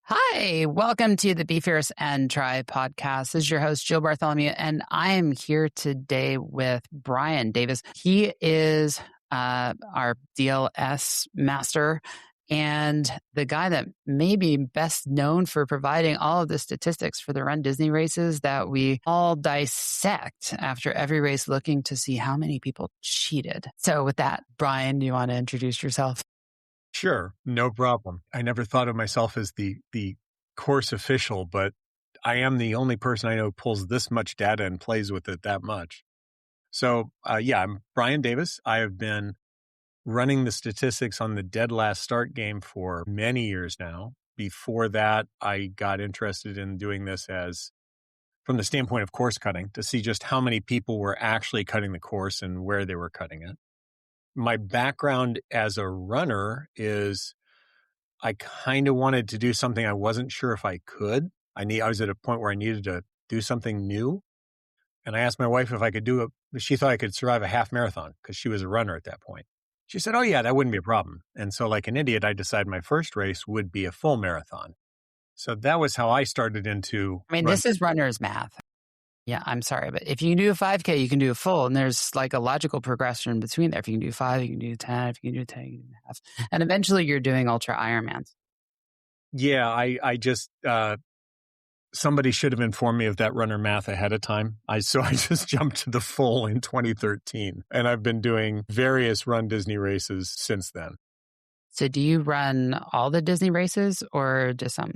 Hi, welcome to the Be Fierce and Try podcast. This is your host, Jill Bartholomew, and I am here today with Brian Davis. He is our DLS master and the guy that may be best known for providing all of the statistics for the runDisney races that we all dissect after every race, looking to see how many people cheated. So with that, Brian, do you want to introduce yourself? Sure, no problem. I never thought of myself as the course official, but I am the only person I know who pulls this much data and plays with it that much. So, I'm Brian Davis. I have been running the statistics on the dead last start game for many years now. Before that, I got interested in doing this from the standpoint of course cutting, to see just how many people were actually cutting the course and where they were cutting it. My background as a runner is I kind of wanted to do something I wasn't sure if I could. I was at a point where I needed to do something new. And I asked my wife if I could do it. She thought I could survive a half marathon because she was a runner at that point. She said, "Oh yeah, that wouldn't be a problem." And so like an idiot, I decided my first race would be a full marathon. So that was how I started into This is runner's math. Yeah, I'm sorry, but if you can do a 5K, you can do a full, and there's like a logical progression between there. If you can do 5, you can do 10. If you can do 10, you can do half. And eventually you're doing ultra Ironmans. Yeah, I just, somebody should have informed me of that runner math ahead of time. So I just jumped to the full in 2013, and I've been doing various runDisney races since then. So do you run all the Disney races or just some?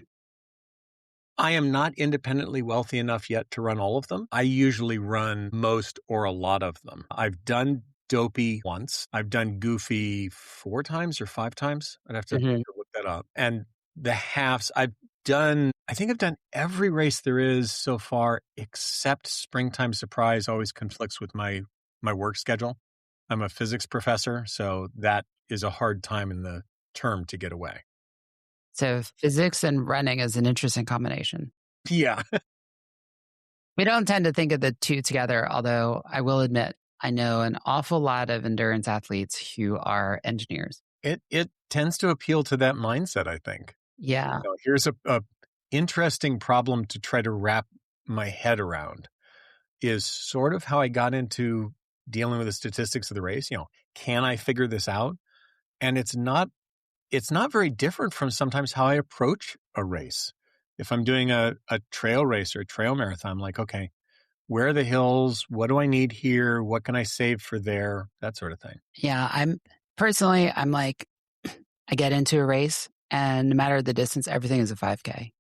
I am not independently wealthy enough yet to run all of them. I usually run most or a lot of them. I've done Dopey once. I've done Goofy 4 times or 5 times. I'd have to look that up. And the halves, I think I've done every race there is so far, except Springtime Surprise always conflicts with my work schedule. I'm a physics professor, so that is a hard time in the term to get away. So physics and running is an interesting combination. Yeah. We don't tend to think of the two together, although I will admit I know an awful lot of endurance athletes who are engineers. It tends to appeal to that mindset, I think. Yeah. Here's a interesting problem to try to wrap my head around, is sort of how I got into dealing with the statistics of the race. Can I figure this out? And it's not very different from sometimes how I approach a race. If I'm doing a trail race or a trail marathon, I'm like, okay, where are the hills? What do I need here? What can I save for there? That sort of thing. Yeah, I'm like, I get into a race and no matter the distance, everything is a 5K.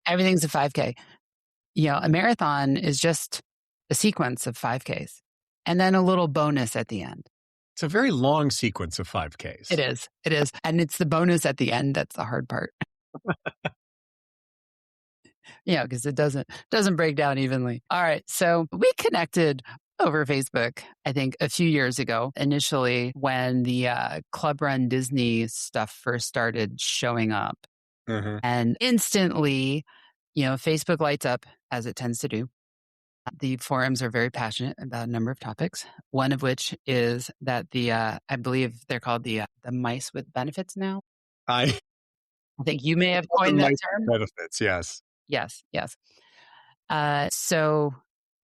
Everything's a 5K. A marathon is just a sequence of 5Ks and then a little bonus at the end. It's a very long sequence of 5Ks. It is. And it's the bonus at the end that's the hard part. Because it doesn't break down evenly. All right. So we connected over Facebook, I think a few years ago, initially when the Club runDisney stuff first started showing up. Mm-hmm. And instantly, Facebook lights up, as it tends to do. The forums are very passionate about a number of topics, one of which is that I believe they're called the mice with benefits now. I think you may have coined that term. Benefits, yes. Yes. So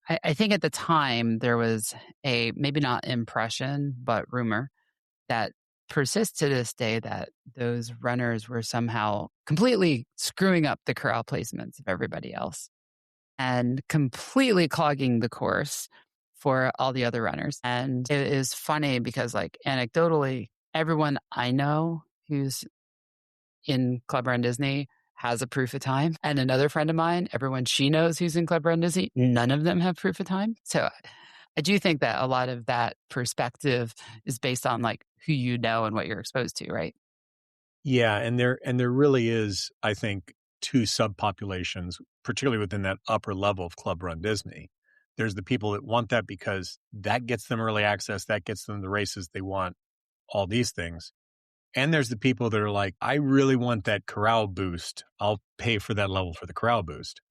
I think at the time there was a, maybe not impression, but rumor that persists to this day that those runners were somehow completely screwing up the corral placements of everybody else and completely clogging the course for all the other runners. And it is funny because, like, anecdotally, everyone I know who's in Club runDisney has a proof of time. And another friend of mine, everyone she knows who's in Club runDisney, none of them have proof of time. So I do think that a lot of that perspective is based on like who you know and what you're exposed to, right? Yeah, and there really is, I think, 2 subpopulations, particularly within that upper level of Club runDisney. There's the people that want that because that gets them early access, that gets them the races they want, all these things. And there's the people that are like, I really want that corral boost. I'll pay for that level for the corral boost.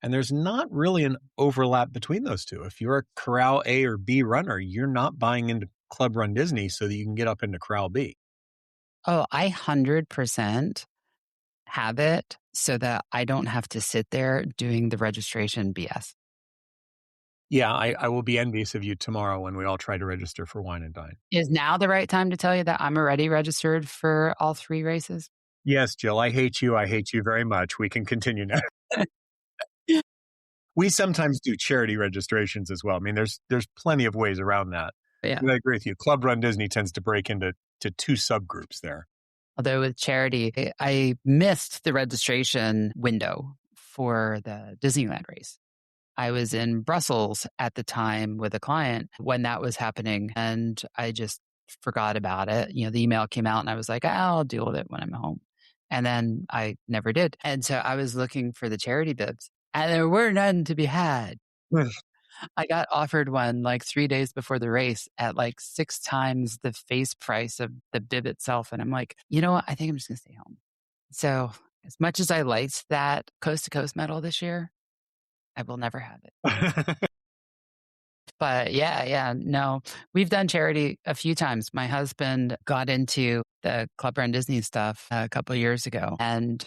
And there's not really an overlap between those two. If you're a Corral A or B runner, you're not buying into Club runDisney so that you can get up into Corral B. Oh, I 100% have it so that I don't have to sit there doing the registration BS. Yeah, I will be envious of you tomorrow when we all try to register for Wine and Dine. Is now the right time to tell you that I'm already registered for all 3 races? Yes, Jill, I hate you. I hate you very much. We can continue now. We sometimes do charity registrations as well. I mean, there's plenty of ways around that. Yeah. But I agree with you. Club Run Disney tends to break into two subgroups there. Although with charity, I missed the registration window for the Disneyland race. I was in Brussels at the time with a client when that was happening, and I just forgot about it. The email came out and I was like, I'll deal with it when I'm home. And then I never did. And so I was looking for the charity bibs and there were none to be had. I got offered one like 3 days before the race at like 6 times the face price of the bib itself. And I'm like, you know what? I think I'm just going to stay home. So as much as I liked that coast to coast medal this year, I will never have it. But yeah, no, we've done charity a few times. My husband got into the Club Run Disney stuff a couple of years ago, and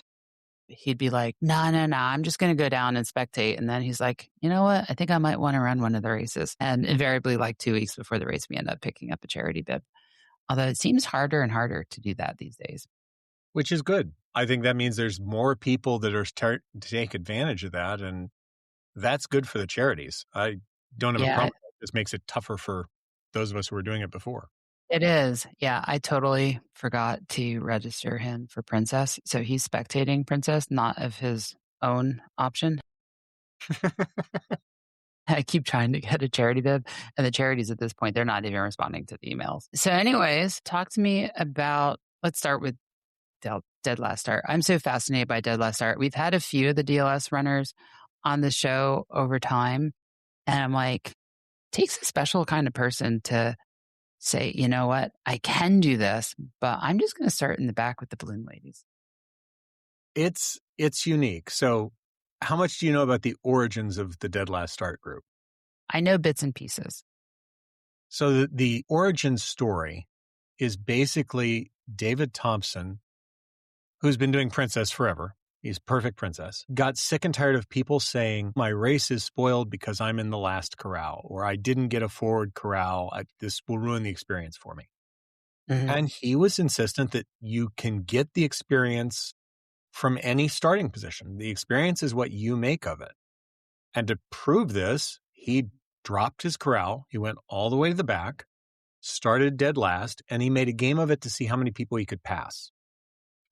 he'd be like, no, I'm just going to go down and spectate. And then he's like, you know what? I think I might want to run one of the races. And invariably, like 2 weeks before the race, we end up picking up a charity bib. Although it seems harder and harder to do that these days. Which is good. I think that means there's more people that are to take advantage of that. And that's good for the charities. I don't have a problem. This makes it tougher for those of us who were doing it before. It is. Yeah, I totally forgot to register him for Princess. So he's spectating Princess, not of his own option. I keep trying to get a charity bib, and the charities at this point, they're not even responding to the emails. So anyways, talk to me about, let's start with Dead Last Start. I'm so fascinated by Dead Last Start. We've had a few of the DLS runners on the show over time, and I'm like, takes a special kind of person to say, you know what, I can do this, but I'm just going to start in the back with the balloon ladies. It's unique. So how much do you know about the origins of the Dead Last Start group? I know bits and pieces. So the origin story is basically David Thompson, who's been doing Princess forever. He's perfect Princess. Got sick and tired of people saying, my race is spoiled because I'm in the last corral, or I didn't get a forward corral. This will ruin the experience for me. Mm-hmm. And he was insistent that you can get the experience from any starting position. The experience is what you make of it. And to prove this, he dropped his corral. He went all the way to the back, started dead last, and he made a game of it to see how many people he could pass.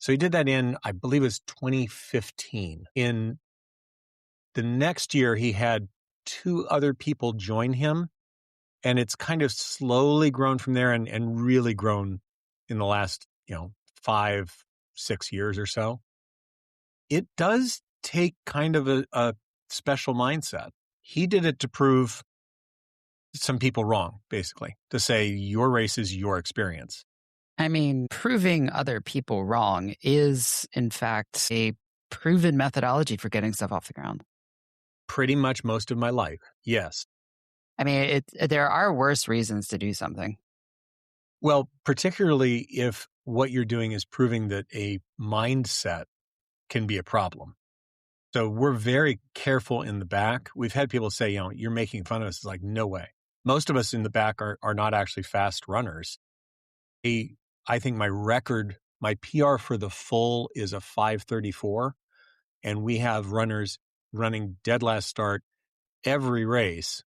So he did that in, I believe it was 2015. In the next year, he had 2 other people join him, and it's kind of slowly grown from there and really grown in the last, 5-6 years or so. It does take kind of a special mindset. He did it to prove some people wrong, basically, to say your race is your experience. I mean, proving other people wrong is, in fact, a proven methodology for getting stuff off the ground. Pretty much most of my life, yes. I mean, there are worse reasons to do something. Well, particularly if what you're doing is proving that a mindset can be a problem. So we're very careful in the back. We've had people say, you're making fun of us. It's like, no way. Most of us in the back are not actually fast runners. I think my PR for the full is a 5:34, and we have runners running dead last start every race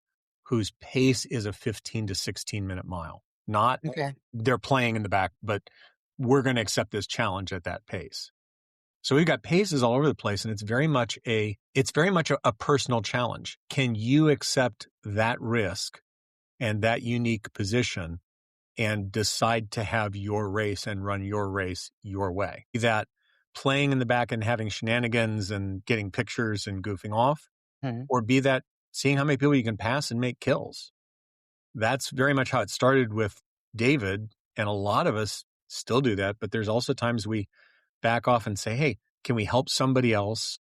whose pace is a 15 to 16 minute mile. Not they're playing in the back, but we're going to accept this challenge at that pace. So we've got paces all over the place, and it's very much a personal challenge. Can you accept that risk and that unique position and decide to have your race and run your race your way? That playing in the back and having shenanigans and getting pictures and goofing off, or be that seeing how many people you can pass and make kills. That's very much how it started with David, and a lot of us still do that, but there's also times we back off and say, hey, can we help somebody else?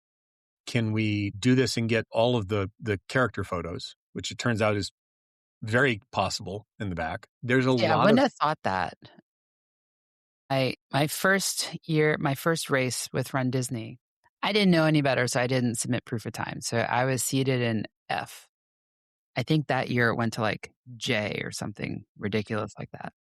Can we do this and get all of the character photos, which it turns out is very possible in the back. There's a lot I wouldn't have thought that. My first race with runDisney, I didn't know any better, so I didn't submit proof of time. So I was seated in F. I think that year it went to like J or something ridiculous like that.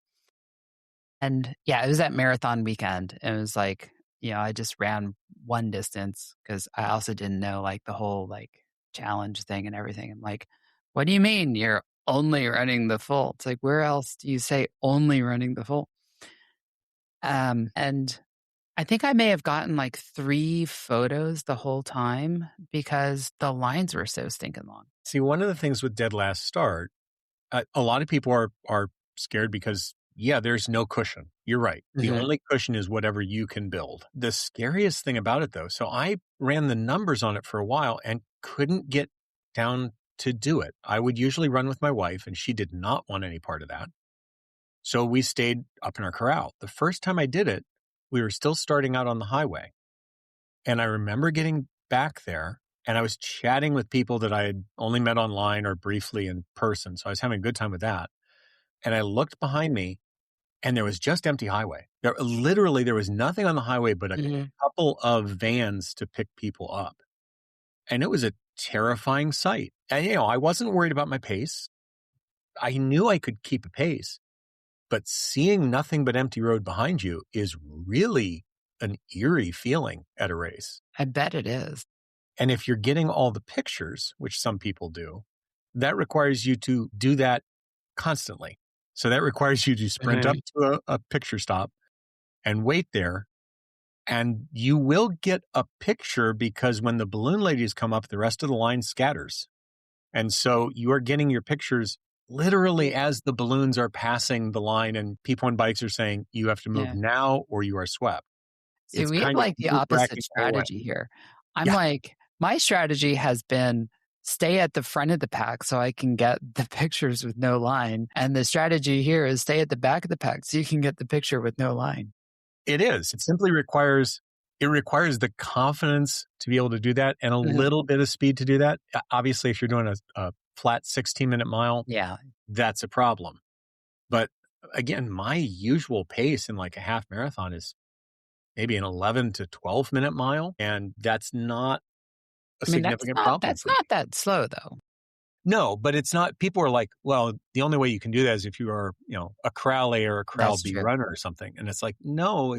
And yeah, it was that marathon weekend. It was like, I just ran one distance because I also didn't know like the whole like challenge thing and everything. I'm like, what do you mean you're only running the full? It's like, where else do you say only running the full? And I think I may have gotten like 3 photos the whole time because the lines were so stinking long. See, one of the things with dead last start, a lot of people are scared because, yeah, there's no cushion. You're right. The only cushion is whatever you can build. The scariest thing about it, though, so I ran the numbers on it for a while and couldn't get down to do it. I would usually run with my wife, and she did not want any part of that. So we stayed up in our corral. The first time I did it, we were still starting out on the highway. And I remember getting back there, and I was chatting with people that I had only met online or briefly in person. So I was having a good time with that. And I looked behind me, and there was just empty highway. There was nothing on the highway but a couple of vans to pick people up. And it was a terrifying sight. And, I wasn't worried about my pace. I knew I could keep a pace. But seeing nothing but empty road behind you is really an eerie feeling at a race. I bet it is. And if you're getting all the pictures, which some people do, that requires you to do that constantly. So that requires you to sprint up to a picture stop and wait there. And you will get a picture because when the balloon ladies come up, the rest of the line scatters. And so you are getting your pictures literally as the balloons are passing the line and people on bikes are saying, you have to move now or you are swept. See, we have like the opposite strategy here. I'm like, my strategy has been stay at the front of the pack so I can get the pictures with no line. And the strategy here is stay at the back of the pack so you can get the picture with no line. It is. It simply requires the confidence to be able to do that and a little bit of speed to do that. Obviously, if you're doing a flat 16-minute mile, that's a problem. But again, my usual pace in like a half marathon is maybe an 11 to 12-minute mile. And that's not a significant problem. That's not that slow, though. No, but it's not. People are like, well, the only way you can do that is if you are, a Corral A or a Corral B runner or something. And it's like, no,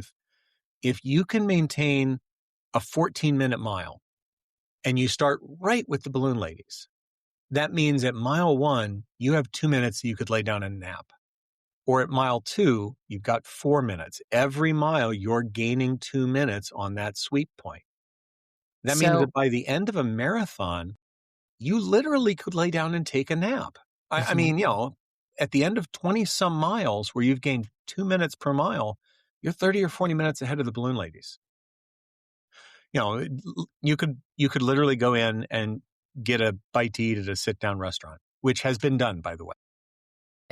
if you can maintain a 14-minute mile and you start right with the balloon ladies, that means at mile 1, you have 2 minutes that you could lay down and nap. Or at mile 2, you've got 4 minutes. Every mile, you're gaining 2 minutes on that sweep point. That means that by the end of a marathon, you literally could lay down and take a nap. I mean, at the end of 20-some miles where you've gained 2 minutes per mile, you're 30 or 40 minutes ahead of the balloon ladies. You could literally go in and get a bite to eat at a sit-down restaurant, which has been done, by the way.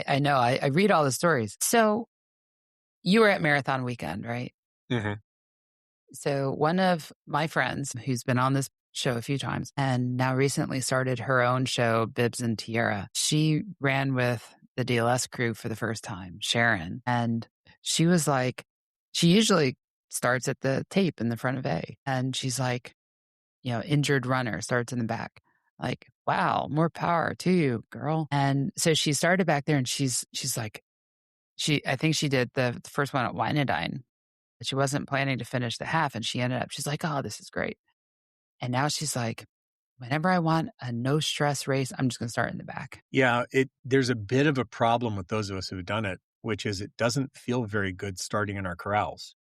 I know. I read all the stories. So you were at Marathon Weekend, right? Mm-hmm. So one of my friends who's been on this show a few times and now recently started her own show, Bibs and Tierra, she ran with the DLS crew for the first time, Sharon. And she was like, she usually starts at the tape in the front of A. And she's like, injured runner starts in the back. Like, wow, more power to you, girl. And so she started back there and she's like, I think she did the first one at Wynodine. She wasn't planning to finish the half and she ended up, she's like, oh, this is great. And now she's like, whenever I want a no stress race, I'm just going to start in the back. Yeah, there's a bit of a problem with those of us who've done it, which is it doesn't feel very good starting in our corrals.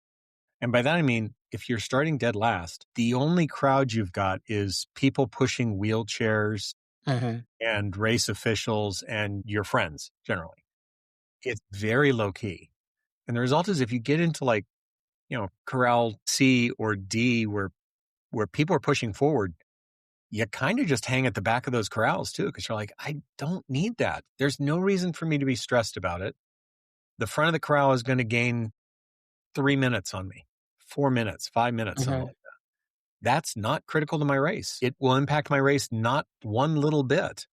And by that, I mean, if you're starting dead last, the only crowd you've got is people pushing wheelchairs and race officials and your friends, generally. It's very low key. And the result is if you get into like, Corral C or D where people are pushing forward, you kind of just hang at the back of those corrals too, because you're like, I don't need that. There's no reason for me to be stressed about it. The front of the corral is going to gain 3 minutes on me, 4 minutes, 5 minutes, something like that. That's not critical to my race. It will impact my race not one little bit.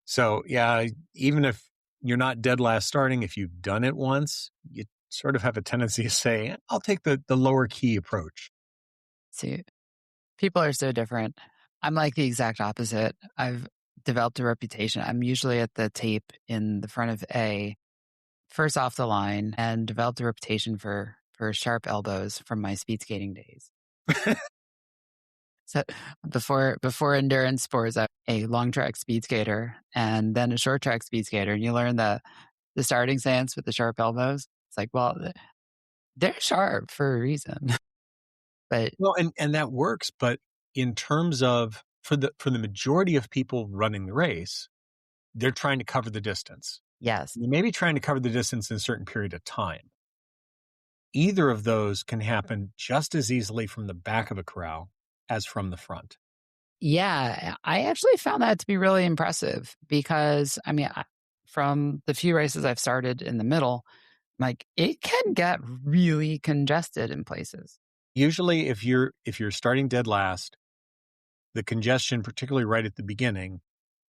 So yeah, even if you're not dead last starting, if you've done it once, you sort of have a tendency to say, I'll take the lower key approach. See, people are so different. I'm like the exact opposite. I've developed a reputation. I'm usually at the tape in the front of A, first off the line, and developed a reputation for sharp elbows from my speed skating days. So before endurance sports, I'm a long track speed skater and then a short track speed skater. And you learn the starting stance with the sharp elbows. It's like, well, they're sharp for a reason. But Well, and that works, but in terms of for the majority of people running the race, they're trying to cover the distance. yes, You may be trying to cover the distance in a certain period of time. Either of those can happen just as easily from the back of a corral as from the front. yeah, I actually found that to be really impressive because I mean, from the few races I've started in the middle, like it can get really congested in places. Usually if you're starting dead last, the congestion, particularly right at the beginning,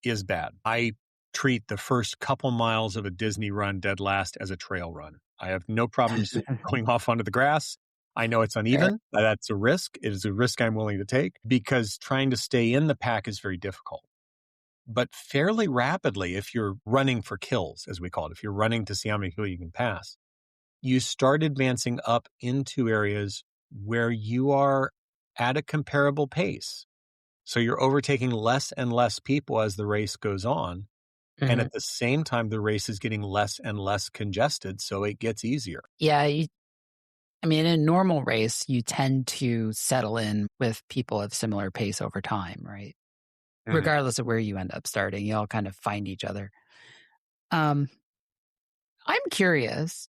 is bad. I treat the first couple miles of a Disney run dead last as a trail run. I have no problems going off onto the grass. I know it's Sure. uneven. That's a risk. It is a risk I'm willing to take because trying to stay in the pack is very difficult. But fairly rapidly, if you're running for kills, as we call it, if you're running to see how many people you can pass, you start advancing up into areas where you are at a comparable pace. So you're overtaking less and less people as the race goes on. And Mhm. at the same time, the race is getting less and less congested. So it gets easier. Yeah, I mean, in a normal race, you tend to settle in with people of similar pace over time, right? Mhm. Regardless of where you end up starting, you all kind of find each other. Um, I'm curious,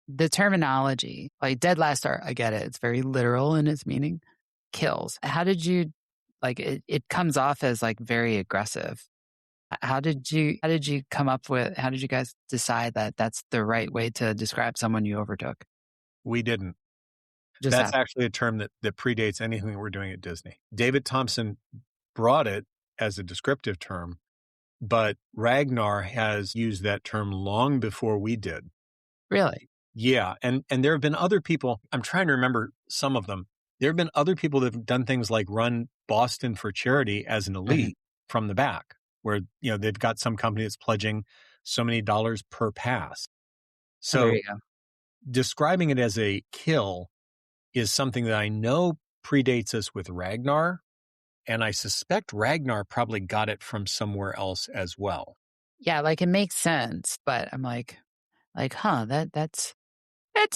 the terminology, like dead last start, I get it. It's very literal in its meaning. Kills. How did you like it comes off as like very aggressive. How did you come up with how did you guys decide that that's the right way to describe someone you overtook? We didn't. Just That's happened. actually a term that predates anything we're doing at Disney. David Thompson brought it as a descriptive term, but Ragnar has used that term long before we did. Really? Yeah, and there have been other people, I'm trying to remember some of them. There have been other people that have done things like run Boston for charity as an Mhm. elite from the back, where they've got some company that's pledging so many dollars per pass. Oh, there So you go. describing it as a kill is something that I know predates us with Ragnar, and I suspect Ragnar probably got it from somewhere else as well. Yeah, like it makes sense, but I'm like, that's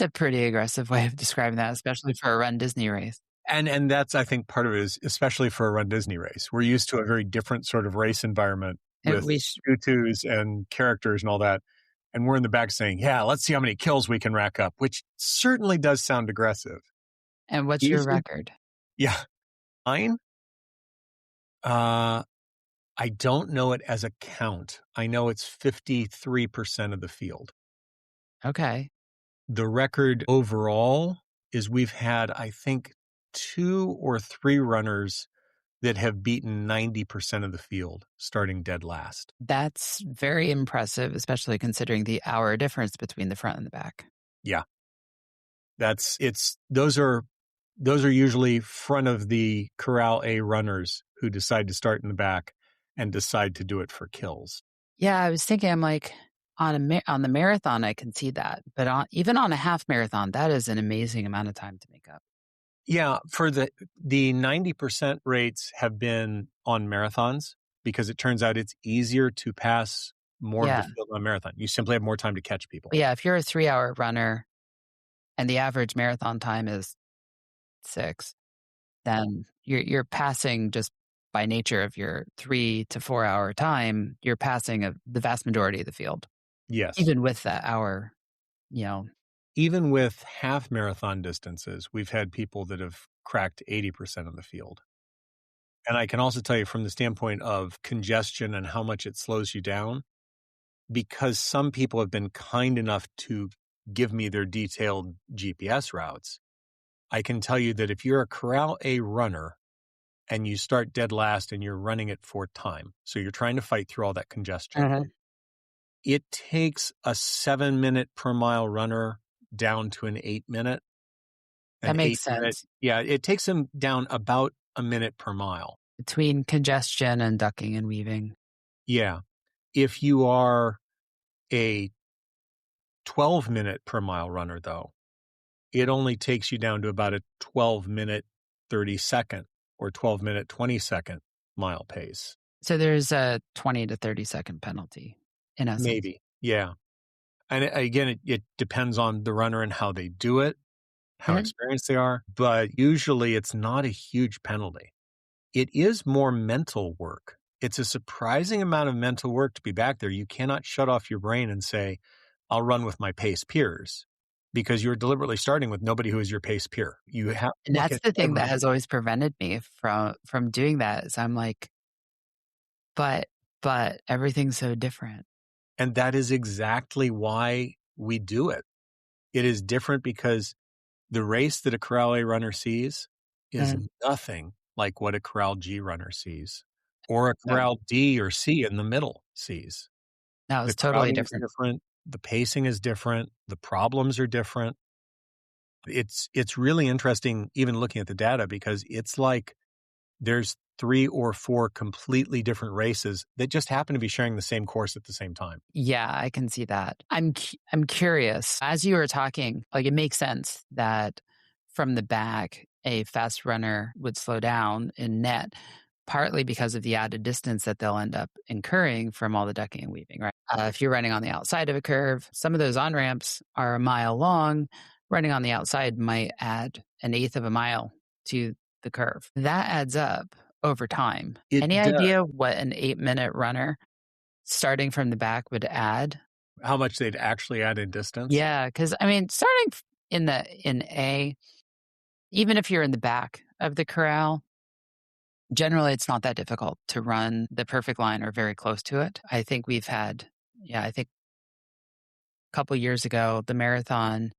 a pretty aggressive way of describing that, especially for a Run Disney race. And that's, I think, part of it is, especially for a Run Disney race. We're used to a very different sort of race environment And with tutus and characters and all that. And we're in the back saying, yeah, let's see how many kills we can rack up, which certainly does sound aggressive. and what's your Easy. record? Yeah. Mine, uh, I don't know it as a count. I know it's 53% of the field. Okay. The record overall is we've had, I think, 2 or 3 runners that have beaten 90% of the field starting dead last. That's very impressive, especially considering the hour difference between the front and the back. Yeah. Those are usually front of the Corral A runners who decide to start in the back and decide to do it for kills. Yeah, I was thinking, I'm like, on the marathon, I can see that, but even on a half marathon, that is an amazing amount of time to make up. Yeah, for the 90% rates have been on marathons because it turns out it's easier to pass more of the Yeah, field on a marathon. You simply have more time to catch people. yeah. If you're a 3 hour runner and the average marathon time is 6, then you're passing just by nature of your 3 to 4 hour time. You're passing the vast majority of the field, Yes. even with that hour. You know, Even with half marathon distances, we've had people that have cracked 80% of the field. And I can also tell you from the standpoint of congestion and how much it slows you down, because some people have been kind enough to give me their detailed GPS routes. I can tell you that if you're a Corral A runner and you start dead last and you're running it for time, so you're trying to fight through all that congestion, Uh-huh. it takes a 7-minute per mile runner down to an 8-minute. That An makes 8-minute, sense. yeah, it takes them down about a minute per mile. Between congestion and ducking and weaving. Yeah. If you are a 12-minute per mile runner, though, it only takes you down to about a 12-minute 30-second or 12-minute 20-second mile pace. So there's a 20 to 30-second penalty, in essence. Maybe. Yeah. And again, it depends on the runner and how they do it, how Mhm. experienced they are, but usually it's not a huge penalty. It is more mental work. It's a surprising amount of mental work to be back there. You cannot shut off your brain and say, I'll run with my pace peers, because you're deliberately starting with nobody who is your pace peer. You have to And look that's at the thing that every, has always prevented me from doing that is I'm like, but everything's so different. and that is exactly why we do it. It is different because the race that a Corral A runner sees is Mm. nothing like what a Corral G runner sees, or a No, Corral D or C in the middle sees. no, The it's totally crowding is different. different, the pacing is different, the problems are different. It's really interesting even looking at the data, because it's like there's 3 or 4 completely different races that just happen to be sharing the same course at the same time. Yeah, I can see that. I'm curious. As you were talking, like it makes sense that from the back, a fast runner would slow down in net, partly because of the added distance that they'll end up incurring from all the ducking and weaving, right? If you're running on the outside of a curve, some of those on ramps are a mile long. Running on the outside might add an eighth of a mile to the curve. That adds up over time. Any It does. idea what an 8-minute runner starting from the back would add? How much they'd actually add in distance? Yeah, because I mean, starting in A, even if you're in the back of the corral, generally it's not that difficult to run the perfect line or very close to it. I think we've had, yeah, I think a couple years ago, the marathon,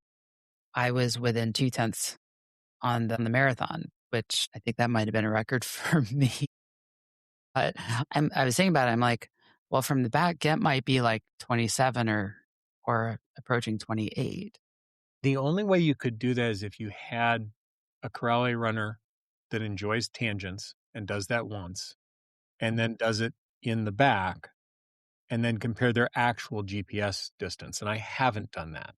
I was within 2/10 on the marathon, which I think that might have been a record for me. But I was thinking about it. I'm like, well, from the back, it might be like 27 or approaching 28. The only way you could do that is if you had a Corral A runner that enjoys tangents and does that once, and then does it in the back, and then compare their actual GPS distance, and I haven't done that.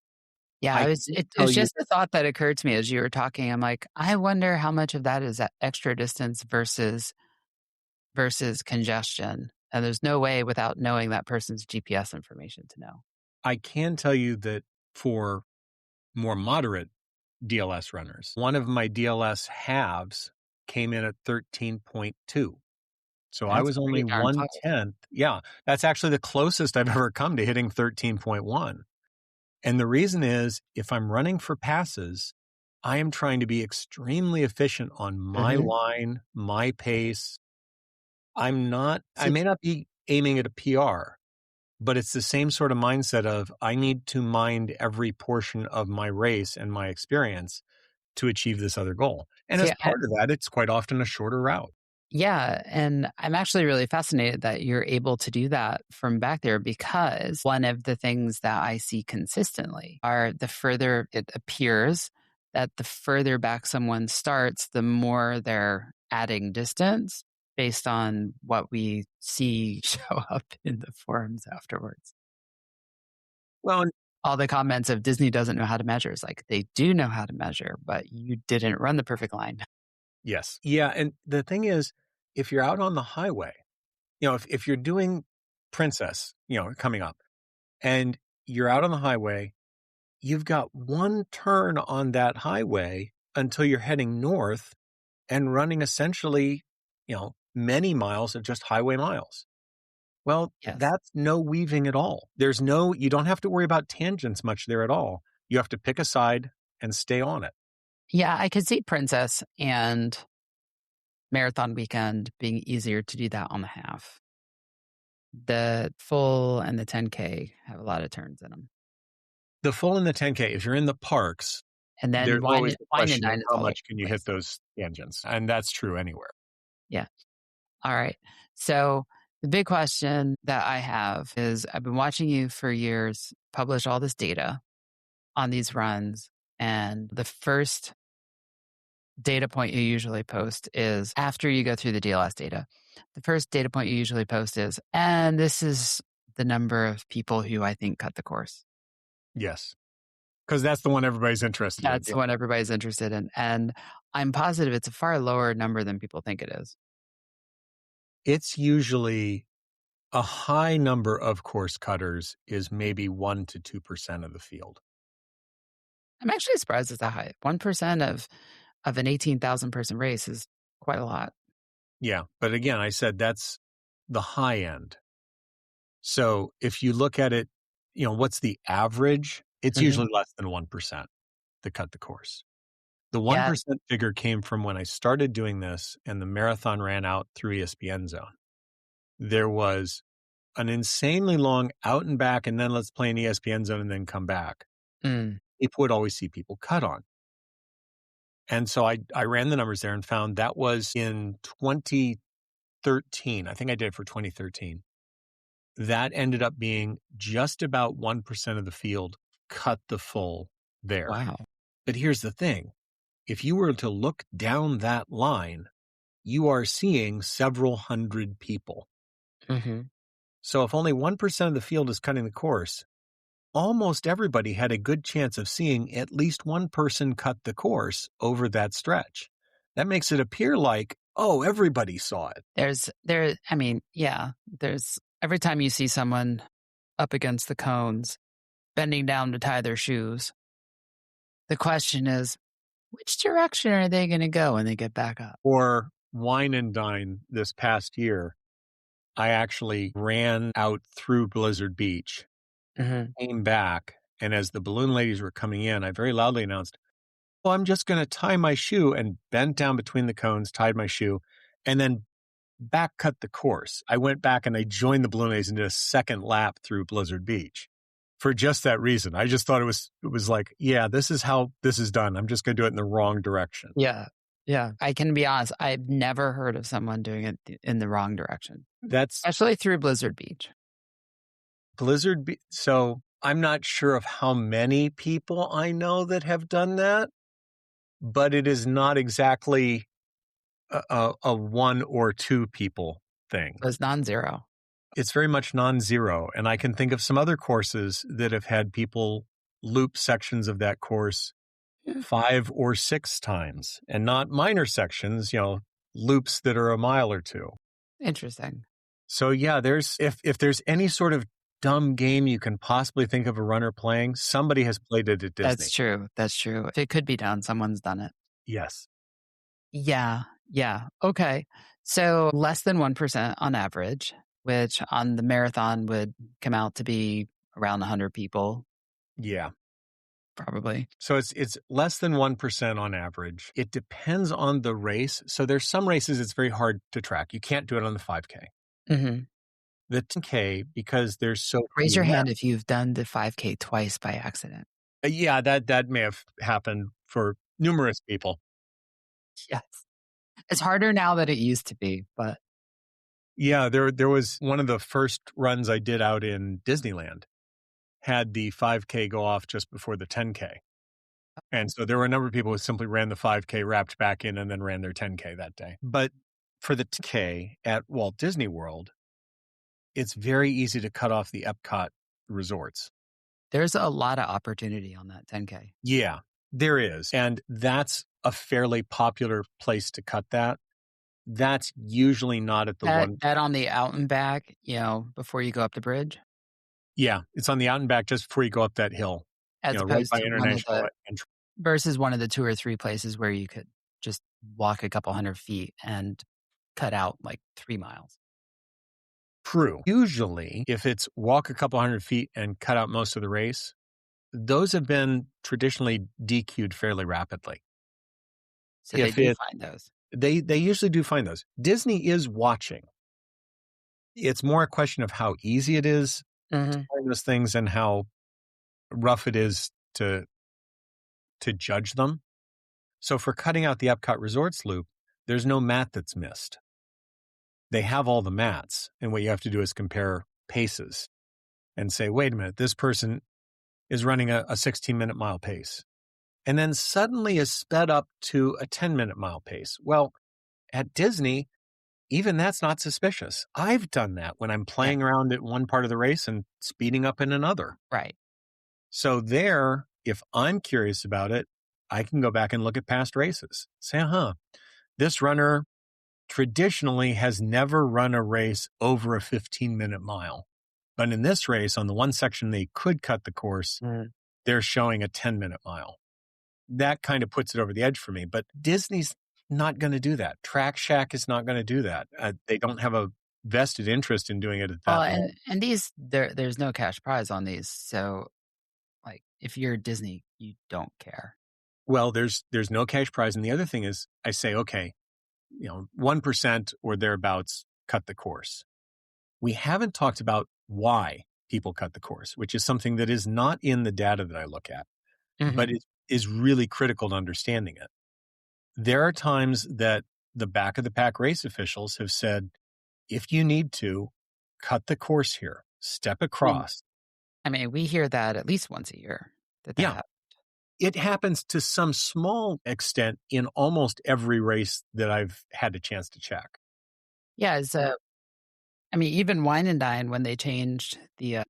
Yeah, I it can tell was you just a thought that occurred to me as you were talking. I'm like, I wonder how much of that is that extra distance versus congestion. And there's no way without knowing that person's GPS information to know. I can tell you that for more moderate DLS runners, one of my DLS halves came in at 13.2. So I That's was only pretty darn close. 1/10. Yeah, that's actually the closest I've ever come to hitting 13.1. And the reason is, if I'm running for passes, I am trying to be extremely efficient on my Mhm. line, my pace. I See, may not be aiming at a PR, but it's the same sort of mindset of I need to mind every portion of my race and my experience to achieve this other goal. And as see, part of that, it's quite often a shorter route. yeah, and I'm actually really fascinated that you're able to do that from back there because one of the things that I see consistently are the further it appears that the further back someone starts, the more they're adding distance based on what we see show up in the forums afterwards. Well, All the comments of Disney doesn't know how to measure. It's like they do know how to measure, but you didn't run the perfect line. yes. Yeah. And the thing is, if you're out on the highway, if you're doing Princess, coming up and you're out on the highway, you've got one turn on that highway until you're heading north and running essentially, many miles of just highway miles. Well, Yes. that's no weaving at all. You don't have to worry about tangents much there at all. You have to pick a side and stay on it. Yeah, I could see Princess and Marathon Weekend being easier to do that on the half. The full and the 10K have a lot of turns in them. The full and the 10K, if you're in the parks, And then there's always the wine and question of dine is how all over much can the you hit place. those tangents, and that's true anywhere. Yeah. All right. So the big question that I have is I've been watching you for years publish all this data. on these runs, and the first data point you usually post is after you go through the DLS data. The first data point you usually post is, and this is the number of people who I think cut the course. Yes. Because that's the one everybody's interested in. That's the one everybody's interested in. And I'm positive it's a far lower number than people think it is. It's usually a high number of course cutters is maybe 1 to 2% of the field. I'm actually surprised it's that high. 1% of an 18,000 person race is quite a lot. Yeah. But again, I said that's the high end. So if you look at it, what's the average? It's usually less than 1% that cut the course. The 1% figure came from when I started doing this and the marathon ran out through ESPN Zone. There was an insanely long out and back, and then let's play an ESPN Zone and then come back. People would always see people cut on. And so I ran the numbers there and found that was in 2013. I think I did it for 2013. That ended up being just about 1% of the field cut the full there. Wow. But here's the thing. If you were to look down that line, you are seeing several hundred people. So if only 1% of the field is cutting the course, almost everybody had a good chance of seeing at least one person cut the course over that stretch. That makes it appear like, oh, everybody saw it. There's every time you see someone up against the cones, bending down to tie their shoes, the question is, which direction are they going to go when they get back up? Or wine and dine this past year, I actually ran out through Blizzard Beach, came back, and as the balloon ladies were coming in, I very loudly announced, well, I'm just going to tie my shoe, and bent down between the cones, tied my shoe, and then back cut the course. I went back and I joined the balloon ladies and did a second lap through Blizzard Beach for just that reason. I just thought it was like, yeah, this is how this is done. I'm just going to do it in the wrong direction. Yeah. I can be honest. I've never heard of someone doing it in the wrong direction. Especially through Blizzard Beach. So I'm not sure of how many people I know that have done that, but it is not exactly a one or two people thing. It's non-zero. It's very much non-zero. And I can think of some other courses that have had people loop sections of that course 5 or 6 times, and not minor sections, loops that are a mile or two. Interesting. So yeah, if there's any sort of dumb game you can possibly think of a runner playing, somebody has played it at Disney. That's true. If it could be done, someone's done it. Yes. Yeah. Okay. So less than 1% on average, which on the marathon would come out to be around 100 people. Yeah. Probably. So it's less than 1% on average. It depends on the race. So there's some races it's very hard to track. You can't do it on the 5K. The 10K, because there's so raise your hand if you've done the 5K twice by accident. Yeah, that may have happened for numerous people. Yes. It's harder now than it used to be, but yeah, there was one of the first runs I did out in Disneyland had the 5K go off just before the 10K. And so there were a number of people who simply ran the 5K, wrapped back in, and then ran their 10K that day. But for the 10K at Walt Disney World, it's very easy to cut off the Epcot resorts. There's a lot of opportunity on that 10K. Yeah, there is. And that's a fairly popular place to cut that. That's usually not at the one. That on the out and back, before you go up the bridge? Yeah, it's on the out and back just before you go up that hill. As right opposed by to International Entry. Versus one of the 2 or 3 places where you could just walk a couple hundred feet and cut out like 3 miles. True. Usually, if it's walk a couple hundred feet and cut out most of the race, those have been traditionally DQ'd fairly rapidly. So they do find those. They usually do find those. Disney is watching. It's more a question of how easy it is to find those things and how rough it is to judge them. So for cutting out the Epcot Resorts loop, there's no mat that's missed. They have all the mats, and what you have to do is compare paces and say, wait a minute, this person is running a 16-minute mile pace and then suddenly is sped up to a 10-minute mile pace. Well, at Disney, even that's not suspicious. I've done that when I'm Yeah. playing around at one part of the race and speeding up in another. Right. So there, if I'm curious about it, I can go back and look at past races. Say, this runner traditionally has never run a race over a 15-minute mile. But in this race, on the one section they could cut the course, they're showing a 10-minute mile. That kind of puts it over the edge for me. But Disney's not going to do that. Track Shack is not going to do that. They don't have a vested interest in doing it at Well, that level. and these there's no cash prize on these, so like if you're Disney, you don't care. Well, there's no cash prize. And the other thing is I say, okay, 1% or thereabouts cut the course. We haven't talked about why people cut the course, which is something that is not in the data that I look at, but it is really critical to understanding it. There are times that the back of the pack race officials have said, if you need to, cut the course here, step across. I mean, we hear that at least once a year. That happens. It happens to some small extent in almost every race that I've had a chance to check. Yeah, I mean, even Wine and Dine when they changed the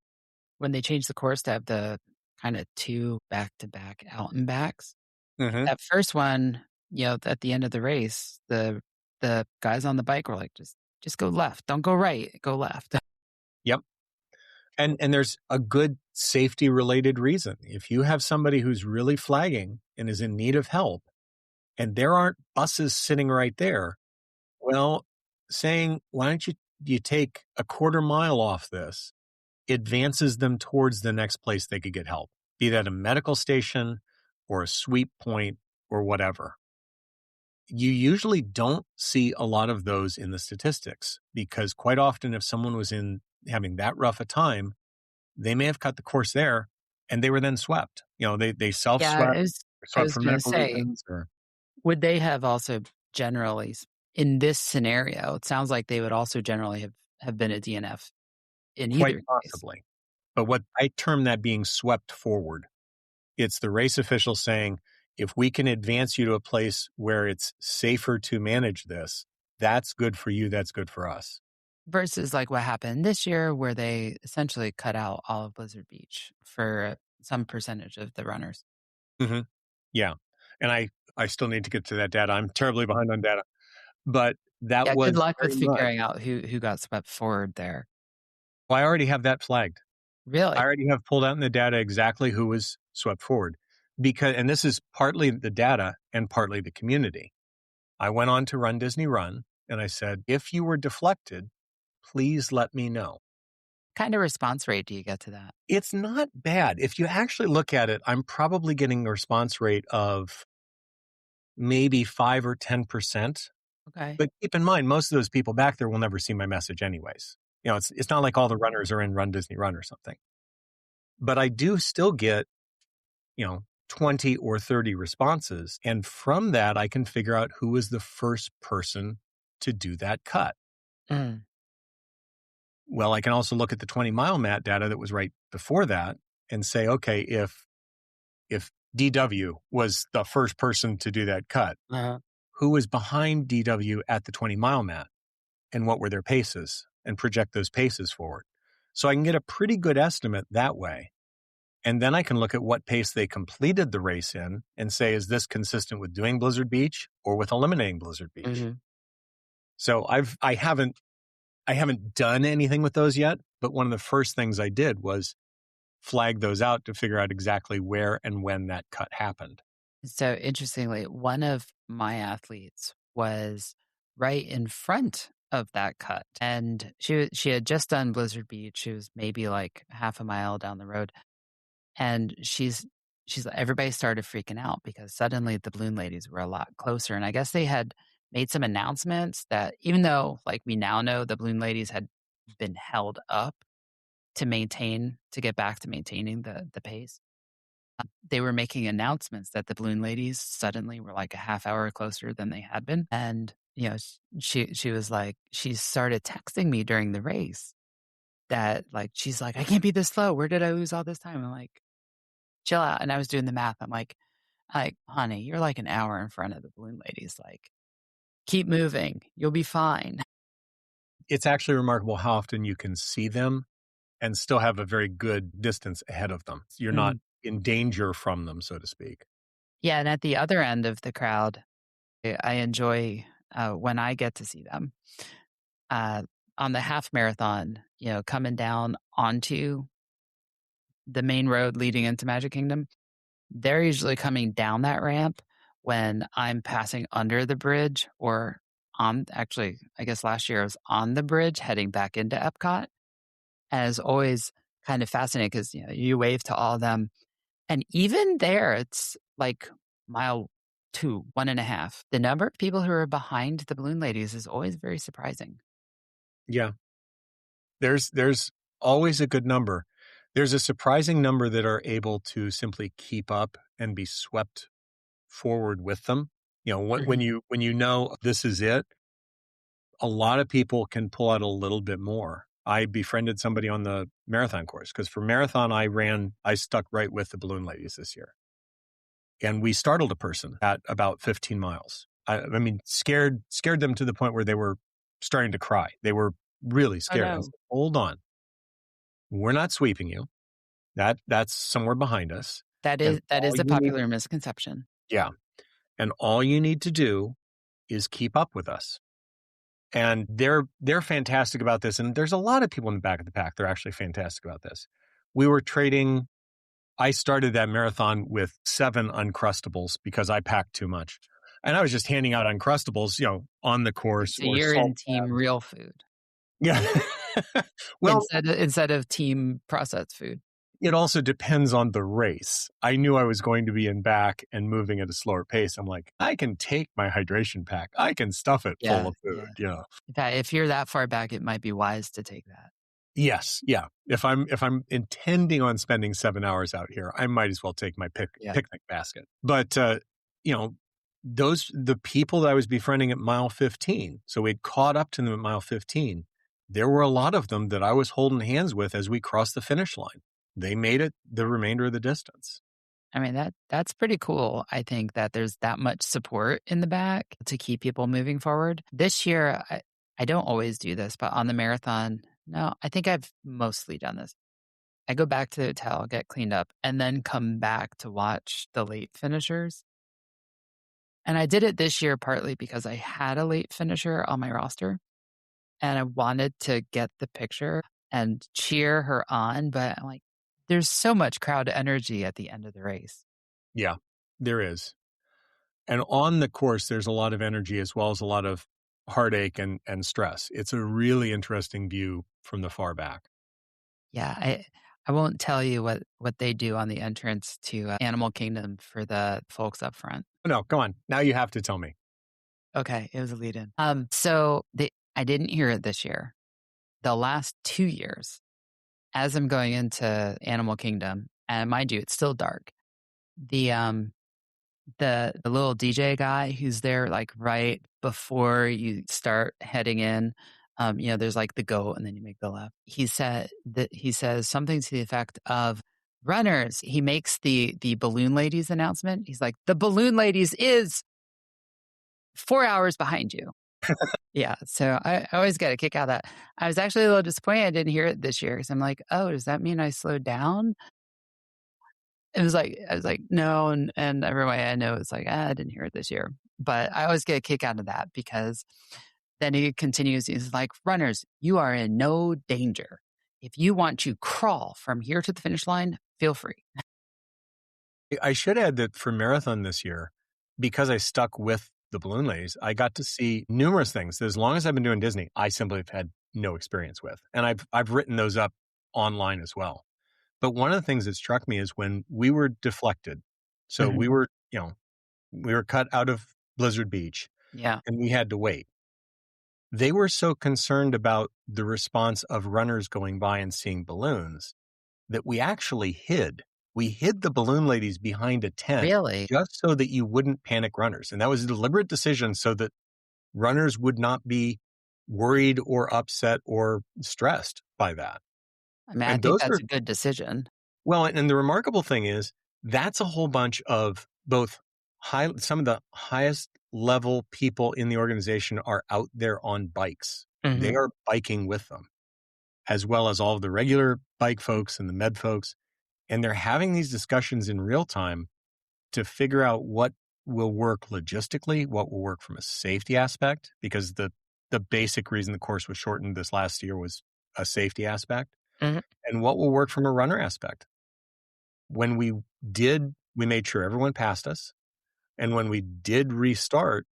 course to have the kind of two back-to-back out and backs. That first one, at the end of the race, the guys on the bike were like, just go left, don't go right, go left. Yep. And there's a good safety related reason. If you have somebody who's really flagging and is in need of help and there aren't buses sitting right there, well, saying, why don't you take a quarter mile off this, advances them towards the next place they could get help, be that a medical station or a sweep point or whatever. You usually don't see a lot of those in the statistics because quite often if someone was having that rough a time, they may have cut the course there and they were then swept. They self-swept, I swept was for going to medical say, reasons. would they have also generally, in this scenario, it sounds like they would also generally have been a DNF in either Quite case. possibly. But what I term that being swept forward. It's the race official saying, if we can advance you to a place where it's safer to manage this, that's good for you, that's good for us. Versus like what happened this year where they essentially cut out all of Blizzard Beach for some percentage of the runners. Yeah. And I still need to get to that data. I'm terribly behind on data. But that Yeah, was good luck with very much. figuring out who got swept forward there. Well, I already have that flagged. Really? I already have pulled out in the data exactly who was swept forward. And this is partly the data and partly the community. I went on to Run Disney Run and I said, if you were deflected, please let me know. What kind of response rate do you get to that? It's not bad. If you actually look at it, I'm probably getting a response rate of maybe 5 or 10%. Okay. But keep in mind, most of those people back there will never see my message anyways. It's not like all the runners are in Run Disney Run or something. But I do still get, 20 or 30 responses. And from that, I can figure out who was the first person to do that cut. Well, I can also look at the 20-mile mat data that was right before that and say, okay, if DW was the first person to do that cut, who was behind DW at the 20-mile mat and what were their paces and project those paces forward. So I can get a pretty good estimate that way. And then I can look at what pace they completed the race in and say, is this consistent with doing Blizzard Beach or with eliminating Blizzard Beach? So I haven't done anything with those yet, but one of the first things I did was flag those out to figure out exactly where and when that cut happened. So interestingly, one of my athletes was right in front of that cut. And she had just done Blizzard Beach. She was maybe like half a mile down the road. And she's everybody started freaking out because suddenly the balloon ladies were a lot closer. And I guess they had made some announcements that even though like we now know the balloon ladies had been held up to get back to maintaining the pace, they were making announcements that the balloon ladies suddenly were like a half hour closer than they had been. And, she was like, she started texting me during the race that like, she's like, I can't be this slow. Where did I lose all this time? I'm like, chill out. And I was doing the math. I'm like, honey, you're like an hour in front of the balloon ladies. Like, keep moving. You'll be fine. It's actually remarkable how often you can see them and still have a very good distance ahead of them. You're not Mm. in danger from them, so to speak. Yeah. And at the other end of the crowd, I enjoy when I get to see them uh, on the half marathon, coming down onto the main road leading into Magic Kingdom. They're usually coming down that ramp when I'm passing under the bridge or actually, I guess last year I was on the bridge heading back into Epcot. And it's always kind of fascinating because, you wave to all of them. And even there, it's like mile 2, 1.5. The number of people who are behind the balloon ladies is always very surprising. Yeah. There's always a good number. There's a surprising number that are able to simply keep up and be swept forward with them. When Mhm. you know this is it, a lot of people can pull out a little bit more. I befriended somebody on the marathon course because for marathon I stuck right with the balloon ladies this year. And we startled a person at about 15 miles. I mean, scared them to the point where they were starting to cry. They were really Oh, scared. I no. said, "Hold on. We're not sweeping you. That's somewhere behind us. That And is that all is a you need popular misconception. yeah, and all you need to do is keep up with us." And they're fantastic about this, and there's a lot of people in the back of the pack. They're actually fantastic about this. We were trading I started that marathon with 7 Uncrustables because I packed too much. And I was just handing out Uncrustables, on the course So or you're salt in team tabs. real food Yeah. Well, instead of team processed food. it also depends on the race. I knew I was going to be in back and moving at a slower pace. I'm like, I can take my hydration pack. I can stuff it full Yeah, of food. yeah. Yeah. In fact, if you're that far back, it might be wise to take that. Yes, yeah. If I'm intending on spending 7 hours out here, I might as well take my Yeah. picnic basket. But, you know, the people that I was befriending at mile 15, so we'd caught up to them at mile 15. There were a lot of them that I was holding hands with as we crossed the finish line. They made it the remainder of the distance. I mean, that's pretty cool. I think that there's that much support in the back to keep people moving forward. This year, I don't always do this, but on the marathon, no, I think I've mostly done this. I go back to the hotel, get cleaned up, and then come back to watch the late finishers. And I did it this year partly because I had a late finisher on my roster and I wanted to get the picture and cheer her on. But I'm like, there's so much crowd energy at the end of the race. Yeah, there is. And on the course, there's a lot of energy as well as a lot of heartache and stress. It's a really interesting view from the far back. Yeah, I won't tell you what they do on the entrance to Animal Kingdom for the folks up front. No, come on. Now you have to tell me. Okay, it was a lead in. I didn't hear it this year. The last 2 years, as I'm going into Animal Kingdom, and mind you, it's still dark. The the little DJ guy who's there like right before you start heading in, there's like the go and then you make the left. He says something to the effect of runners. He makes the balloon ladies announcement. He's like, the balloon ladies is 4 hours behind you. Yeah. So I always get a kick out of that. I was actually a little disappointed I didn't hear it this year because I'm like, oh, does that mean I slowed down? I was like, no, and everyone I know is like, I didn't hear it this year. But I always get a kick out of that because then he continues, he's like, runners, you are in no danger. If you want to crawl from here to the finish line, feel free. I should add that for marathon this year, because I stuck with the balloon ladies, I got to see numerous things that as long as I've been doing Disney, I simply have had no experience with. And I've written those up online as well. But one of the things that struck me is when we were deflected. So Mhm. we were cut out of Blizzard Beach Yeah. and we had to wait. They were so concerned about the response of runners going by and seeing balloons that we actually hid. We hid the balloon ladies behind a tent Really? just so that you wouldn't panic runners. And that was a deliberate decision so that runners would not be worried or upset or stressed by that. I mean, I And think those that's are, a good decision. well, and the remarkable thing is That's a whole bunch of both some of the highest level people in the organization are out there on bikes. They Mhm. are biking with them, as well as all of the regular bike folks and the med folks. And they're having these discussions in real time to figure out what will work logistically, what will work from a safety aspect, because the basic reason the course was shortened this last year was a safety aspect, Mhm. and what will work from a runner aspect. When we made sure everyone passed us. And when we did restart,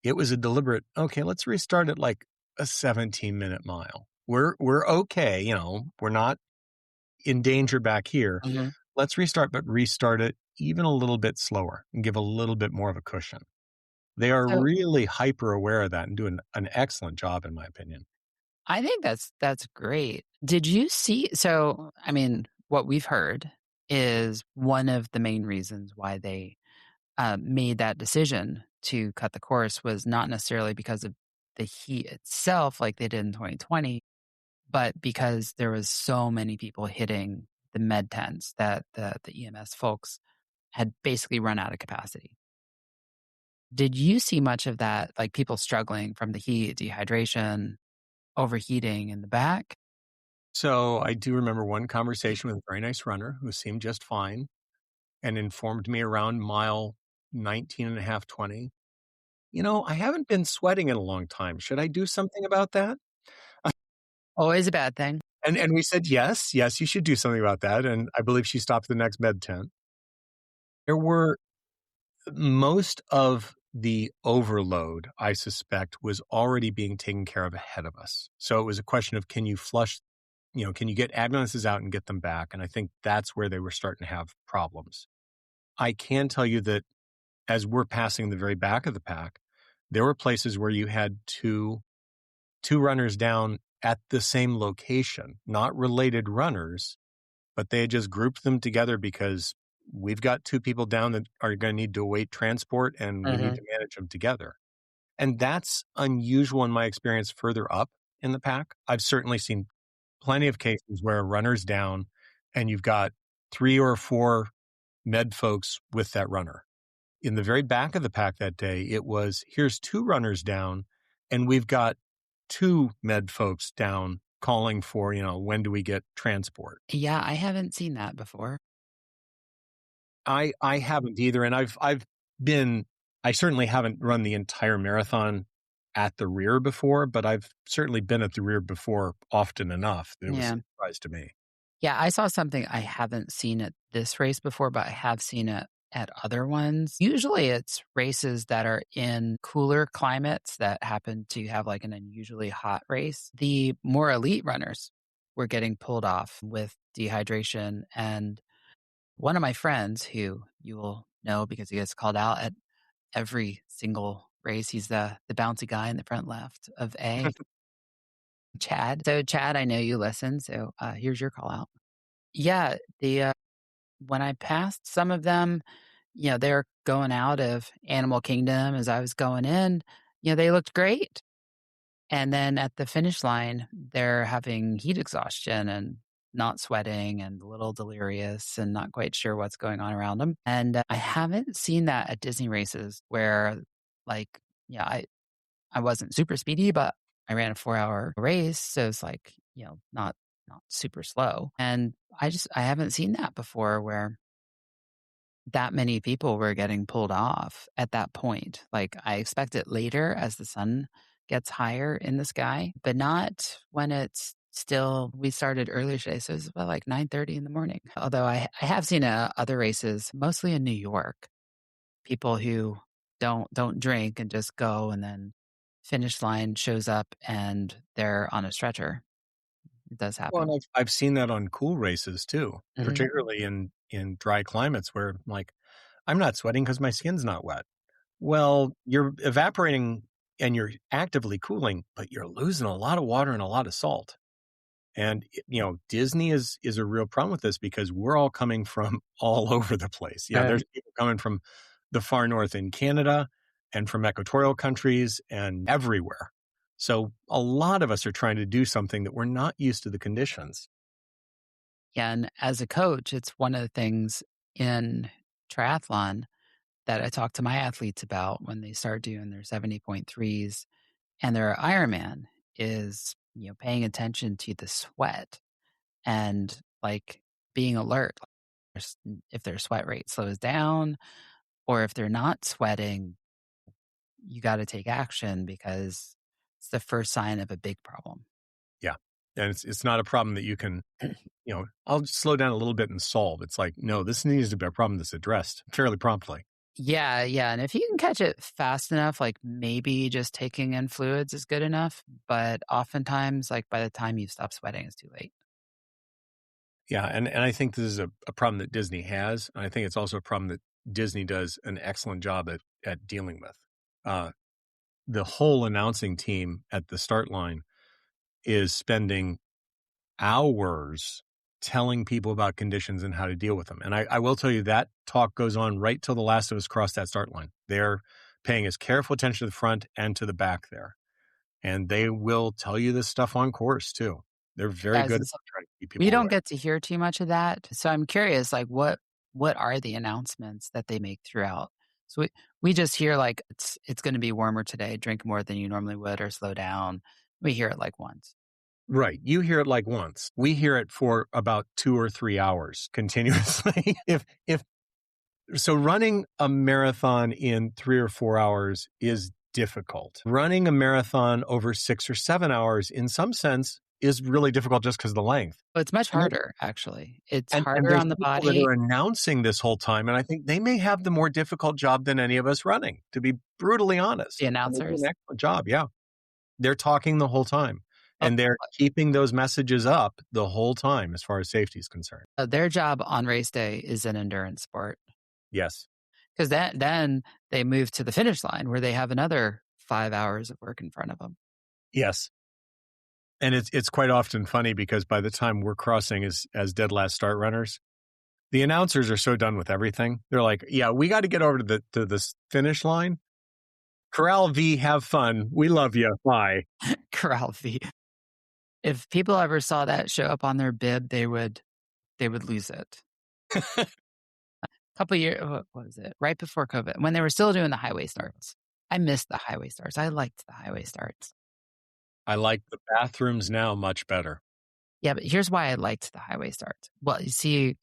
it was a deliberate, okay, let's restart at like a 17-minute mile. We're okay, we're not in danger back here. Mhm. Let's restart, but restart it even a little bit slower and give a little bit more of a cushion. They are So really hyper aware of that and doing an excellent job, in my opinion. I think that's great. Did you see so, I mean, what we've heard is one of the main reasons why they, made that decision to cut the course was not necessarily because of the heat itself like they did in 2020, but because there was so many people hitting the med tents that the EMS folks had basically run out of capacity. Did you see much of that, like people struggling from the heat, dehydration, overheating in the back? So I do remember one conversation with a very nice runner who seemed just fine and informed me around mile 19 and a half, 20. I haven't been sweating in a long time. Should I do something about that? Always a bad thing. And we said, yes, yes, you should do something about that. And I believe she stopped at the next med tent. There were most of the overload, I suspect, was already being taken care of ahead of us. So it was a question of can you get ambulances out and get them back? And I think that's where they were starting to have problems. I can tell you that as we're passing the very back of the pack, there were places where you had two runners down at the same location, not related runners, but they had just grouped them together because we've got two people down that are going to need to await transport and we need Mhm. to manage them together. And that's unusual in my experience further up in the pack. I've certainly seen plenty of cases where a runner's down and you've got 3 or 4 med folks with that runner. In the very back of the pack that day, it was here's 2 runners down and we've got 2 med folks down calling for, when do we get transport? Yeah, I haven't seen that before. I haven't either, and I certainly haven't run the entire marathon at the rear before, but I've certainly been at the rear before often enough that it was a Yeah. surprise to me. Yeah, I saw something I haven't seen at this race before, but I have seen it at other ones. Usually it's races that are in cooler climates that happen to have like an unusually hot race. The more elite runners were getting pulled off with dehydration. And one of my friends, who you will know because he gets called out at every single race, he's the bouncy guy in the front left of A, Chad. So, Chad, I know you listen. So, here's your call out. Yeah, when I passed some of them, they're going out of Animal Kingdom as I was going in, they looked great. And then at the finish line, they're having heat exhaustion and not sweating and a little delirious and not quite sure what's going on around them. And I haven't seen that at Disney races where, like, yeah, I wasn't super speedy, but I ran a 4-hour race, so it's like, not super slow. And I haven't seen that before where that many people were getting pulled off at that point. Like, I expect it later as the sun gets higher in the sky, but not when it's still we started earlier today, so it's about like 9:30 in the morning. Although I have seen, other races, mostly in New York, people who don't drink and just go, and then finish line shows up and they're on a stretcher. It does Well, and happen. I've seen that on cool races too, Mhm. particularly in dry climates where like I'm not sweating because my skin's not wet. Well, you're evaporating and you're actively cooling, but you're losing a lot of water and a lot of salt. And Disney is a real problem with this because we're all coming from all over the place. Yeah, there's Right. people coming from the far north in Canada and from equatorial countries and everywhere. So a lot of us are trying to do something that we're not used to the conditions. Yeah, and as a coach, it's one of the things. in triathlon that I talk to my athletes about when they start doing their 70.3s and their Ironman is, paying attention to the sweat and like being alert. If their sweat rate slows down or if they're not sweating, you got to take action because it's the first sign of a big problem. Yeah. And it's not a problem that you can, I'll just slow down a little bit and solve. It's like, no, this needs to be a problem that's addressed fairly promptly. Yeah, yeah, and if you can catch it fast enough, like, maybe just taking in fluids is good enough, but oftentimes, like, by the time you stop sweating, it's too late. Yeah. And I think this is a problem that Disney has. And I think it's also a problem that Disney does an excellent job at dealing with. Uh, the whole announcing team at the start line is spending hours telling people about conditions and how to deal with them. And I will tell you that talk goes on right till the last of us cross that start line. They're paying as careful attention to the front and to the back there. And they will tell you this stuff on course too. They're very Guys, good at it's trying to keep we people don't aware. get to hear too much of that, so I'm curious, like, what are the announcements that they make throughout? So we just hear, like, it's gonna be warmer today, drink more than you normally would or slow down. We hear it, like, once. Right. You hear it like once. We hear it for about 2 or 3 hours continuously. If so running a marathon in 3 or 4 hours is difficult. Running a marathon over 6 or 7 hours in some sense is really difficult just because of the length. But it's much And there harder, actually. It's and harder there's on the people that body. are announcing this whole time, and I think they may have the more difficult job than any of us running, to be brutally The honest. And they do an announcers. excellent job, yeah. They're talking the whole time, Oh, and they're keeping those messages up the whole time as far as safety is concerned. their job on race day is an endurance sport. Yes. 'Cause then they move to the finish line where they have another 5 hours of work in front of them. Yes. And it's quite often funny because by the time we're crossing as dead last start runners, the announcers are so done with everything. They're like, "Yeah, we got to get over to this finish line. Corral V, have fun. We love you. Bye." Corral V. If people ever saw that show up on their bib, they would lose it. Couple year what was it? Right before COVID, when they were still doing the highway starts. I missed the highway starts. I liked the highway starts. I like the bathrooms now much better. Yeah, but here's why I liked the highway starts. Well, you see,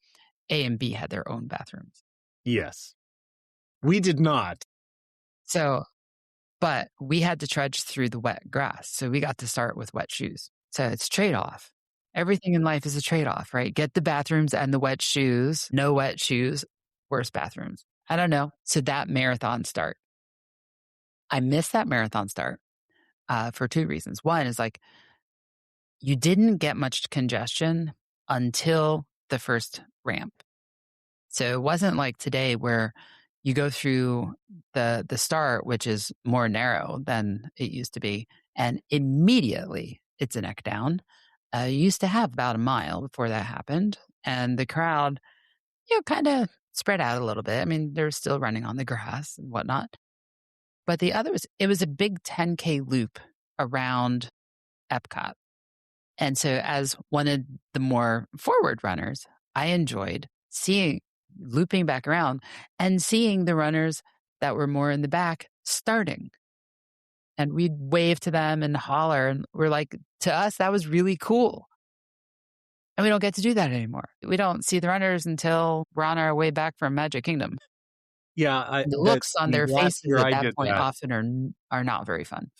A and B had their own bathrooms. Yes. We did not. So but we had to trudge through the wet grass, so we got to start with wet shoes. So it's trade-off. Everything in life is a trade-off, right? Get the bathrooms and the wet shoes. No wet shoes, worse bathrooms. I don't know. So that marathon start, I missed that marathon start for 2 reasons. One is like you didn't get much congestion until the first ramp. So it wasn't like today where you go through the start, which is more narrow than it used to be, and immediately it's a neck down. You used to have about a mile before that happened, and the crowd, kind of spread out a little bit. I mean, they're still running on the grass and whatnot. But the other was it was a big 10K loop around Epcot. And so as one of the more forward runners, I enjoyed seeing looping back around and seeing the runners that were more in the back starting. And we'd wave to them and holler. And we're like, to us, that was really cool. And we don't get to do that anymore. We don't see the runners until we're on our way back from Magic Kingdom. Yeah, The looks on the their last faces year at I that did point that. often are not very fun.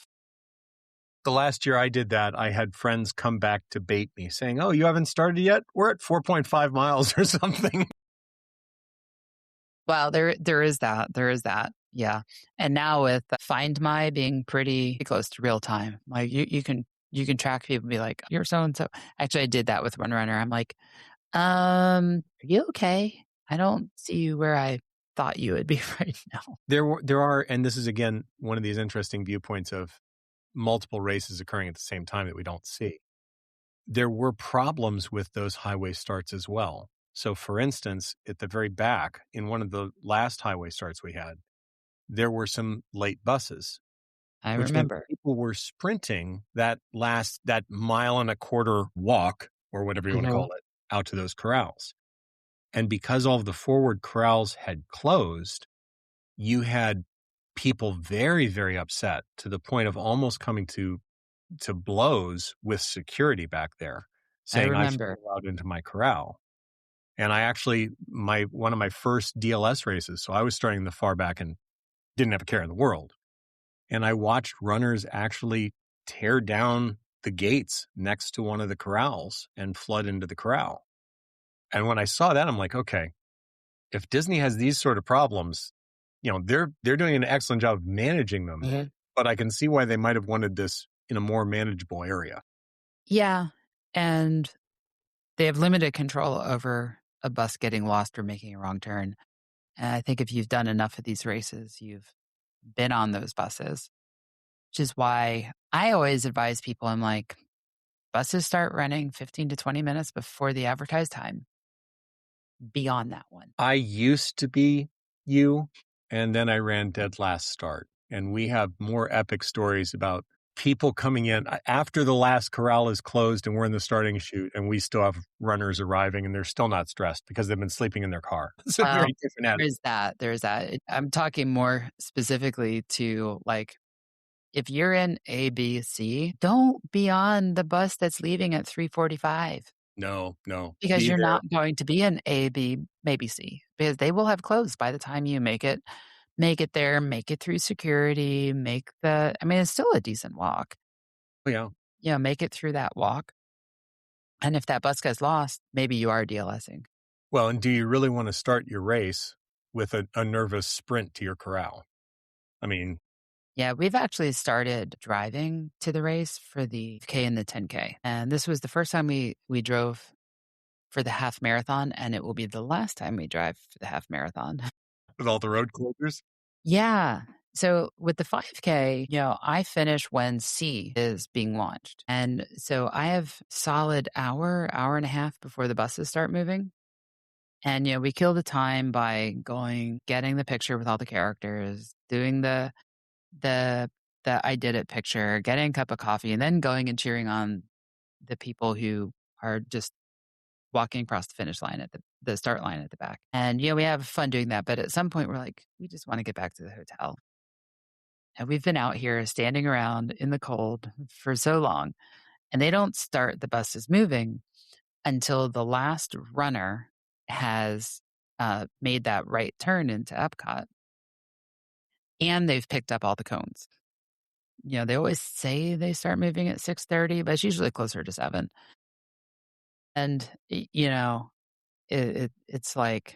The last year I did that, I had friends come back to bait me saying, "Oh, you haven't started yet? We're at 4.5 miles or something." Well, there is that. There is that. Yeah. And now with Find My being pretty close to real time, like you can track people and be like, you're so and so. Actually, I did that with One Runner. I'm like, are you okay? I don't see you where I thought you would be right now. There are, and this is again one of these interesting viewpoints of multiple races occurring at the same time that we don't see. There were problems with those highway starts as well. So for instance, at the very back, in one of the last highway starts we had, there were some late buses, I which meant remember. people were sprinting that mile and a quarter walk, or whatever you want to Mhm. call it, out to those corrals. And because all of the forward corrals had closed, you had people very, very upset to the point of almost coming to blows with security back there, I saying I should be remember. allowed into my corral. And I actually one of my first DLS races, so I was starting the far back and didn't have a care in the world. And I watched runners actually tear down the gates next to one of the corrals and flood into the corral. And when I saw that, I'm like, okay, if Disney has these sort of problems, they're doing an excellent job of managing them, Mhm. but I can see why they might have wanted this in a more manageable area. Yeah. And they have limited control over a bus getting lost or making a wrong turn. And I think if you've done enough of these races, you've been on those buses, which is why I always advise people, I'm like, buses start running 15 to 20 minutes before the advertised time. Be on that one. I used to be you, and then I ran dead last start. And we have more epic stories about people coming in after the last corral is closed and we're in the starting chute, and we still have runners arriving and they're still not stressed because they've been sleeping in their car. It's a Well, very different attitude. there's that. There's that. I'm talking more specifically to like, if you're in A, B, C, don't be on the bus that's leaving at 3:45 No, no. because Be you're there. not going to be in A, B, maybe C, because they will have closed by the time you make it there, make it through security, I mean, it's still a decent walk. Oh, yeah. Make it through that walk. And if that bus gets lost, maybe you are DLSing. Well, and do you really want to start your race with a nervous sprint to your corral? I mean, Yeah, we've actually started driving to the race for the K and the 10K. And this was the first time we drove for the half marathon, and it will be the last time we drive for the half marathon. with all the road closures. Yeah. So with the 5K, I finish when C is being launched. And so I have solid hour and a half before the buses start moving. And we kill the time by getting the picture with all the characters, doing the I did it picture, getting a cup of coffee, and then going and cheering on the people who are just walking across the finish line at the start line at the back. And we have fun doing that. But at some point we're like, we just want to get back to the hotel. And we've been out here standing around in the cold for so long. And they don't start the buses moving until the last runner has made that right turn into Epcot. And they've picked up all the cones. They always say they start moving at 6:30, but it's usually closer to 7. And, it's like,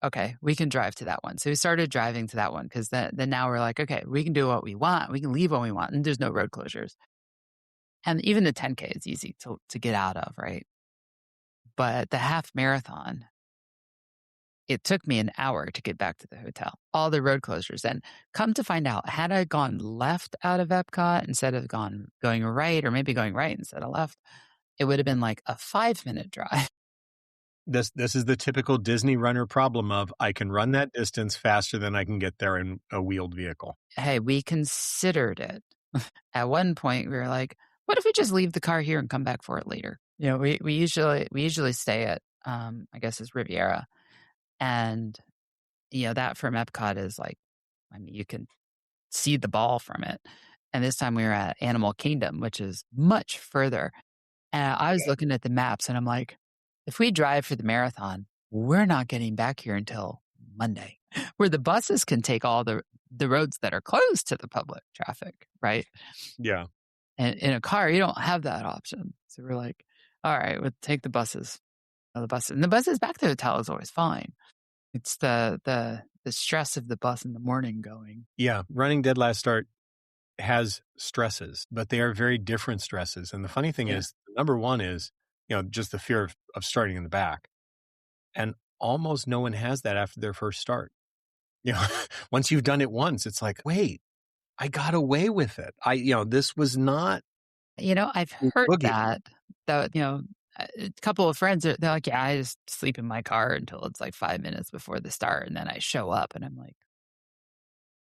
okay, we can drive to that one. So we started driving to that one because then now we're like, okay, we can do what we want. We can leave when we want, and there's no road closures. And even the 10K is easy to get out of, right? But the half marathon, it took me an hour to get back to the hotel, all the road closures. And come to find out, had I gone left out of Epcot instead of going right, or maybe going right instead of left, it would have been like a 5-minute drive. This is the typical Disney runner problem of I can run that distance faster than I can get there in a wheeled vehicle. Hey, we considered it. At one point, we were like, what if we just leave the car here and come back for it later? We usually stay at, I guess it's Riviera. And, that from Epcot is like, I mean, you can see the ball from it. And this time we were at Animal Kingdom, which is much further. And I was looking at the maps and I'm like, if we drive for the marathon, we're not getting back here until Monday, where the buses can take all the roads that are closed to the public traffic, right? Yeah. And in a car, you don't have that option. So we're like, all right, we'll take the buses. And the buses back to the hotel is always fine. It's the stress of the bus in the morning going. Yeah. Running dead last start has stresses, but they are very different stresses. And the funny thing Yeah. is, number one is, just the fear of starting in the back. And almost no one has that after their first start. Once you've done it once, it's like, wait, I got away with it. This was not I've heard boogie. that, a couple of friends, they're like, yeah, I just sleep in my car until it's like 5 minutes before the start. And then I show up and I'm like,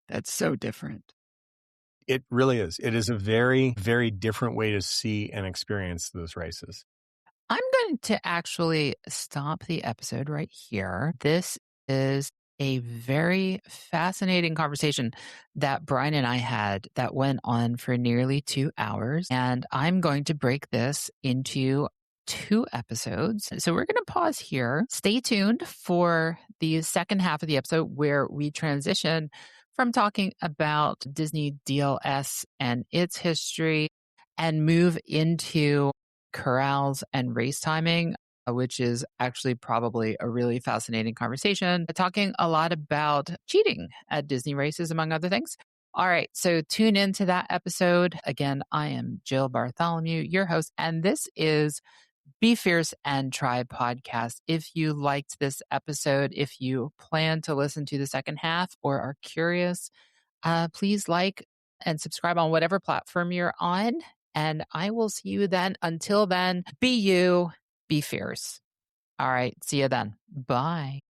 that's so different. It really is. It is a very, very different way to see and experience those races. I'm going going to actually stop the episode right here. This is a very fascinating conversation that Brian and I had that went on for nearly 2 hours. And I'm going to break this into 2 episodes. So we're going to pause here. Stay tuned for the second half of the episode where we transition from talking about Disney DLS and its history and move into corrals and race timing, which is actually probably a really fascinating conversation, talking a lot about cheating at Disney races, among other things. All right, so tune into that episode. Again, I am Jill Bartholomew, your host, and this is Be Fierce and Try podcast. If you liked this episode, if you plan to listen to the second half or are curious, please like and subscribe on whatever platform you're on. And I will see you then. Until then, be you, be fierce. All right. See you then. Bye.